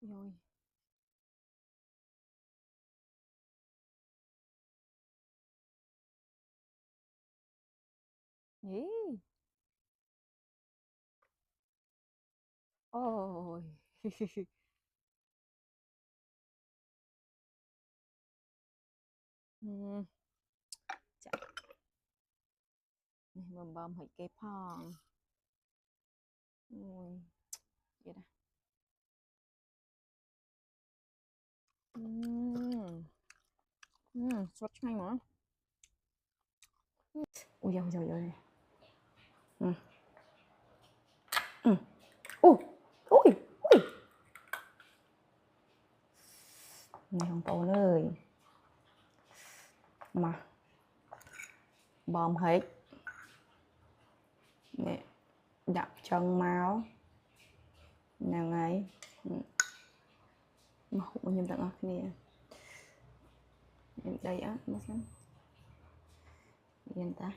Rồi. Nhỉ? Ôi. Chà, này bầm bầm hơi kẹp hòn. Ôi, vậy đó. Sốt ngay nữa. Ui dồi dồi dồi. Ui, ui, ui. Này không tổ ơi. Mà bom hết. Nè, đặt chân máu. Nào ngay. Mà hụt nhầm tặng ọc nè. Đây á, nó xem. Yên ta.